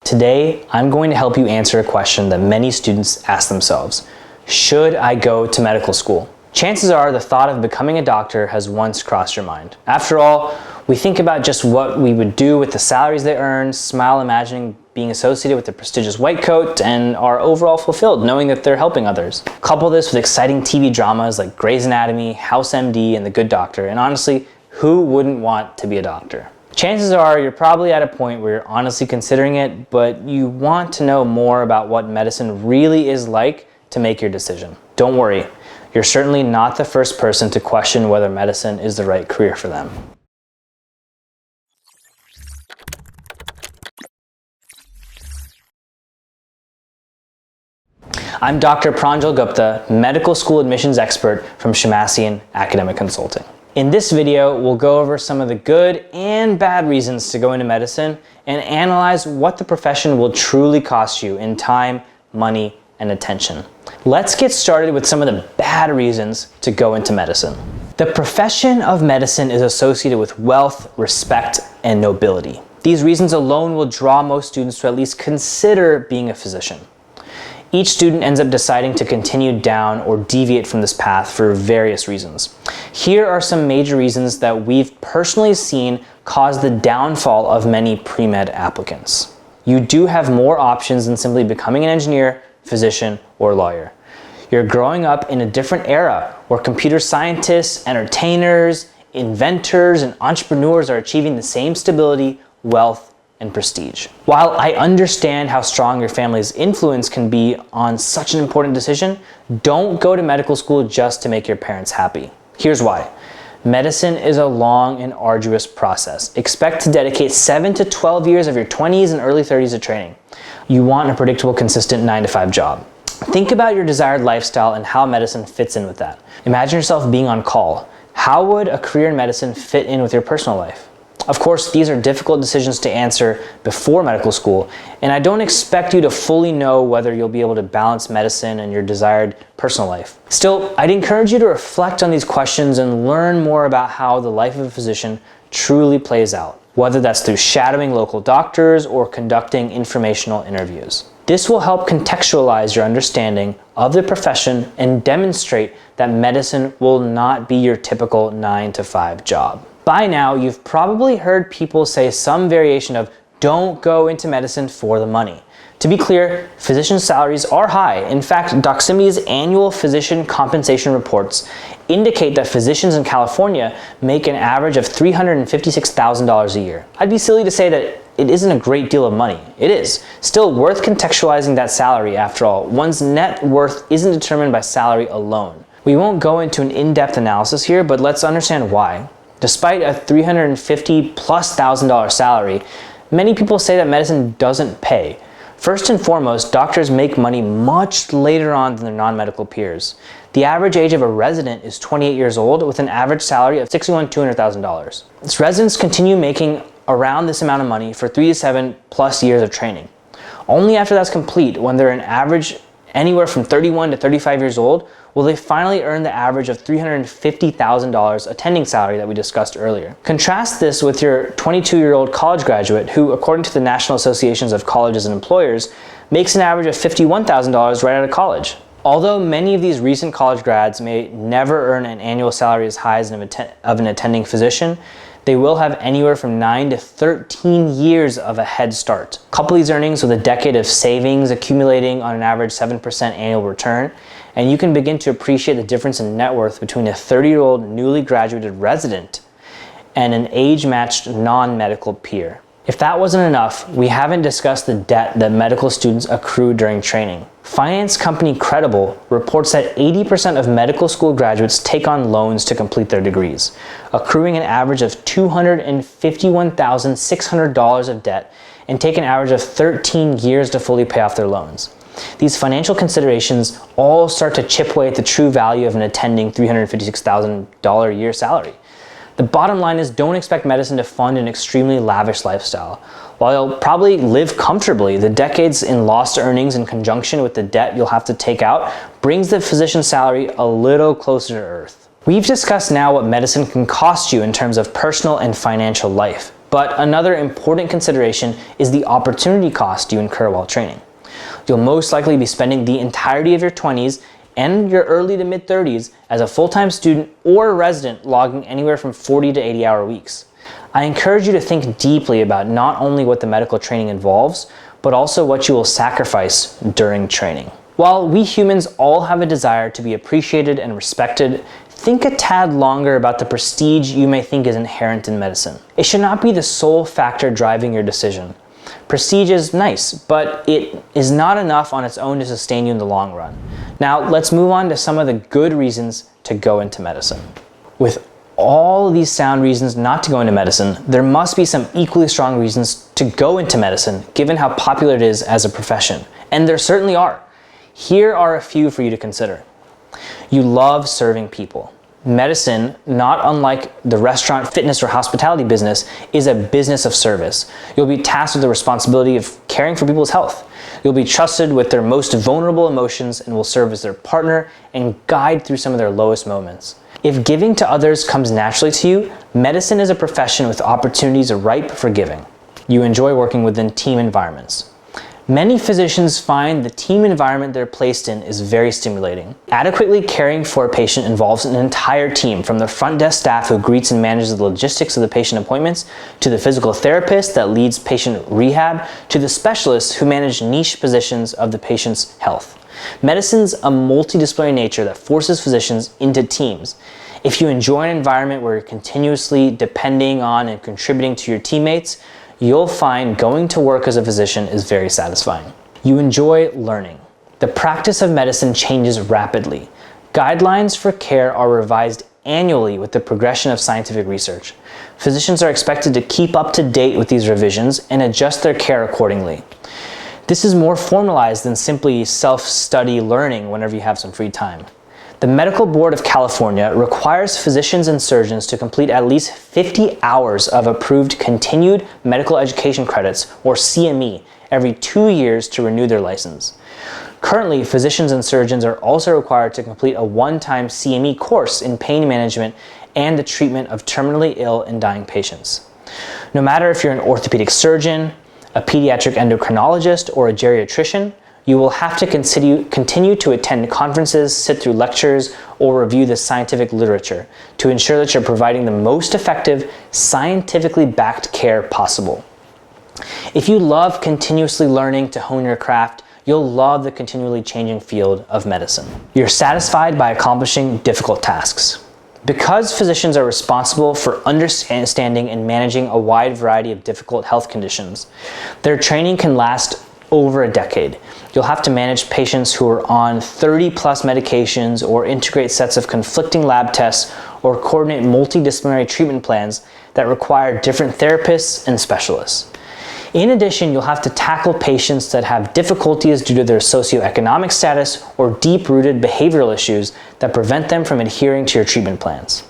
Today, I'm going to help you answer a question that many students ask themselves. Should I go to medical school? Chances are the thought of becoming a doctor has once crossed your mind. After all, we think about just what we would do with the salaries they earn, smile imagining being associated with the prestigious white coat, and are overall fulfilled knowing that they're helping others. Couple this with exciting TV dramas like Grey's Anatomy, House MD, and The Good Doctor, and honestly, who wouldn't want to be a doctor? Chances are you're probably at a point where you're honestly considering it, but you want to know more about what medicine really is like to make your decision. Don't worry, you're certainly not the first person to question whether medicine is the right career for them. I'm Dr. Pranjal Gupta, medical school admissions expert from Shemmassian Academic Consulting. In this video, we'll go over some of the good and bad reasons to go into medicine and analyze what the profession will truly cost you in time, money, and attention. Let's get started with some of the bad reasons to go into medicine. The profession of medicine is associated with wealth, respect, and nobility. These reasons alone will draw most students to at least consider being a physician. Each student ends up deciding to continue down or deviate from this path for various reasons. Here are some major reasons that we've personally seen cause the downfall of many pre-med applicants. You do have more options than simply becoming an engineer, physician, or lawyer. You're growing up in a different era where computer scientists, entertainers, inventors, and entrepreneurs are achieving the same stability, wealth, and prestige. While I understand how strong your family's influence can be on such an important decision, don't go to medical school just to make your parents happy. Here's why. Medicine is a long and arduous process. Expect to dedicate 7 to 12 years of your 20s and early 30s to training. You want a predictable, consistent 9-to-5 job. Think about your desired lifestyle and how medicine fits in with that. Imagine yourself being on call. How would a career in medicine fit in with your personal life? Of course, these are difficult decisions to answer before medical school, and I don't expect you to fully know whether you'll be able to balance medicine and your desired personal life. Still, I'd encourage you to reflect on these questions and learn more about how the life of a physician truly plays out, whether that's through shadowing local doctors or conducting informational interviews. This will help contextualize your understanding of the profession and demonstrate that medicine will not be your typical 9-to-5 job. By now, you've probably heard people say some variation of don't go into medicine for the money. To be clear, physician salaries are high. In fact, Doximity's annual physician compensation reports indicate that physicians in California make an average of $356,000 a year. I'd be silly to say that it isn't a great deal of money. It is. Still worth contextualizing that salary after all. One's net worth isn't determined by salary alone. We won't go into an in-depth analysis here, but let's understand why. Despite a $350,000+ salary, many people say that medicine doesn't pay. First and foremost, doctors make money much later on than their non-medical peers. The average age of a resident is 28 years old with an average salary of $200,000. Its residents continue making around this amount of money for 3 to 7+ years of training. Only after that's complete, when they're an average anywhere from 31 to 35 years old, will they finally earn the average of $350,000 attending salary that we discussed earlier. Contrast this with your 22-year-old college graduate who, according to the National Associations of Colleges and Employers, makes an average of $51,000 right out of college. Although many of these recent college grads may never earn an annual salary as high as an attending physician, they will have anywhere from 9 to 13 years of a head start. Couple these earnings with a decade of savings accumulating on an average 7% annual return, and you can begin to appreciate the difference in net worth between a 30-year-old newly graduated resident and an age-matched non-medical peer. If that wasn't enough, we haven't discussed the debt that medical students accrue during training. Finance company Credible reports that 80% of medical school graduates take on loans to complete their degrees, accruing an average of $251,600 of debt and take an average of 13 years to fully pay off their loans. These financial considerations all start to chip away at the true value of an attending $356,000 a year salary. The bottom line is, don't expect medicine to fund an extremely lavish lifestyle. While you'll probably live comfortably, the decades in lost earnings in conjunction with the debt you'll have to take out brings the physician's salary a little closer to earth. We've discussed now what medicine can cost you in terms of personal and financial life. But another important consideration is the opportunity cost you incur while training. You'll most likely be spending the entirety of your 20s and your early to mid 30s as a full-time student or a resident, logging anywhere from 40 to 80-hour weeks. I encourage you to think deeply about not only what the medical training involves, but also what you will sacrifice during training. While we humans all have a desire to be appreciated and respected, think a tad longer about the prestige you may think is inherent in medicine. It should not be the sole factor driving your decision. Prestige is nice, but it is not enough on its own to sustain you in the long run. Now, let's move on to some of the good reasons to go into medicine. With all of these sound reasons not to go into medicine, there must be some equally strong reasons to go into medicine, given how popular it is as a profession. And there certainly are. Here are a few for you to consider. You love serving people. Medicine, not unlike the restaurant, fitness, or hospitality business, is a business of service. You'll be tasked with the responsibility of caring for people's health. You'll be trusted with their most vulnerable emotions and will serve as their partner and guide through some of their lowest moments. If giving to others comes naturally to you, medicine is a profession with opportunities ripe for giving. You enjoy working within team environments. Many physicians find the team environment they're placed in is very stimulating. Adequately caring for a patient involves an entire team, from the front desk staff who greets and manages the logistics of the patient appointments, to the physical therapist that leads patient rehab, to the specialists who manage niche positions of the patient's health. Medicine's a multidisciplinary nature that forces physicians into teams. If you enjoy an environment where you're continuously depending on and contributing to your teammates, you'll find going to work as a physician is very satisfying. You enjoy learning. The practice of medicine changes rapidly. Guidelines for care are revised annually with the progression of scientific research. Physicians are expected to keep up to date with these revisions and adjust their care accordingly. This is more formalized than simply self-study learning whenever you have some free time. The Medical Board of California requires physicians and surgeons to complete at least 50 hours of approved continued medical education credits, or CME, every 2 years to renew their license. Currently, physicians and surgeons are also required to complete a one-time CME course in pain management and the treatment of terminally ill and dying patients. No matter if you're an orthopedic surgeon, a pediatric endocrinologist, or a geriatrician, you will have to continue to attend conferences, sit through lectures, or review the scientific literature to ensure that you're providing the most effective, scientifically backed care possible. If you love continuously learning to hone your craft, you'll love the continually changing field of medicine. You're satisfied by accomplishing difficult tasks. Because physicians are responsible for understanding and managing a wide variety of difficult health conditions, their training can last over a decade. You'll have to manage patients who are on 30 plus medications, or integrate sets of conflicting lab tests, or coordinate multidisciplinary treatment plans that require different therapists and specialists. In addition, you'll have to tackle patients that have difficulties due to their socioeconomic status or deep-rooted behavioral issues that prevent them from adhering to your treatment plans.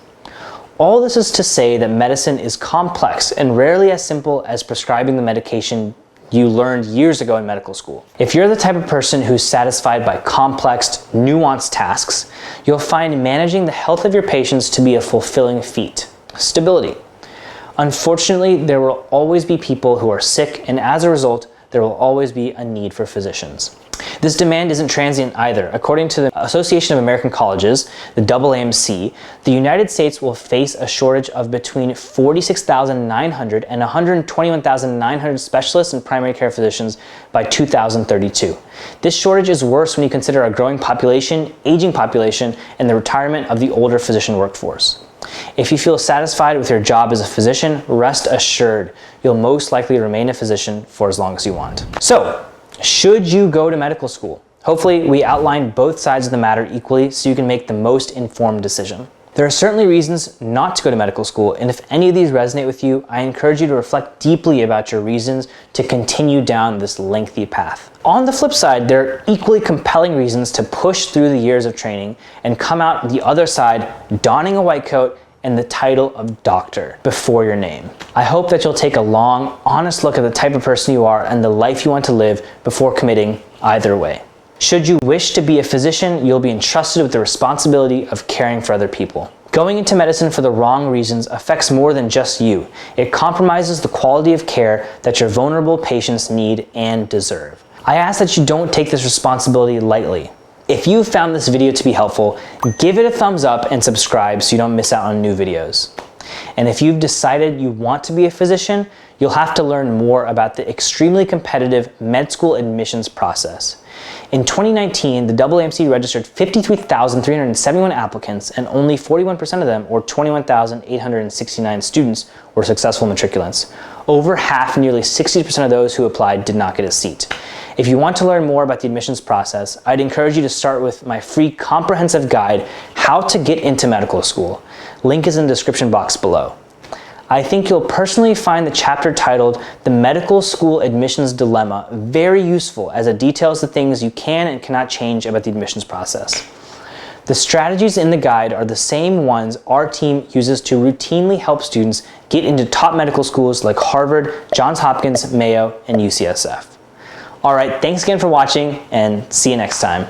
All this is to say that medicine is complex and rarely as simple as prescribing the medication you learned years ago in medical school. If you're the type of person who's satisfied by complex, nuanced tasks, you'll find managing the health of your patients to be a fulfilling feat. Stability. Unfortunately, there will always be people who are sick, and as a result, there will always be a need for physicians. This demand isn't transient either. According to the Association of American Colleges, the AAMC, the United States will face a shortage of between 46,900 and 121,900 specialists and primary care physicians by 2032. This shortage is worse when you consider a growing population, aging population, and the retirement of the older physician workforce. If you feel satisfied with your job as a physician, rest assured you'll most likely remain a physician for as long as you want. So, should you go to medical school? Hopefully, we outlined both sides of the matter equally so you can make the most informed decision. There are certainly reasons not to go to medical school, and if any of these resonate with you, I encourage you to reflect deeply about your reasons to continue down this lengthy path. On the flip side, there are equally compelling reasons to push through the years of training and come out the other side donning a white coat and the title of doctor before your name. I hope that you'll take a long, honest look at the type of person you are and the life you want to live before committing either way. Should you wish to be a physician, you'll be entrusted with the responsibility of caring for other people. Going into medicine for the wrong reasons affects more than just you. It compromises the quality of care that your vulnerable patients need and deserve. I ask that you don't take this responsibility lightly. If you found this video to be helpful, give it a thumbs up and subscribe so you don't miss out on new videos. And if you've decided you want to be a physician, you'll have to learn more about the extremely competitive med school admissions process. In 2019, the AAMC registered 53,371 applicants, and only 41% of them, or 21,869 students, were successful matriculants. Over half, nearly 60% of those who applied did not get a seat. If you want to learn more about the admissions process, I'd encourage you to start with my free comprehensive guide, How to Get into Medical School. Link is in the description box below. I think you'll personally find the chapter titled The Medical School Admissions Dilemma very useful, as it details the things you can and cannot change about the admissions process. The strategies in the guide are the same ones our team uses to routinely help students get into top medical schools like Harvard, Johns Hopkins, Mayo, and UCSF. All right, thanks again for watching, and see you next time.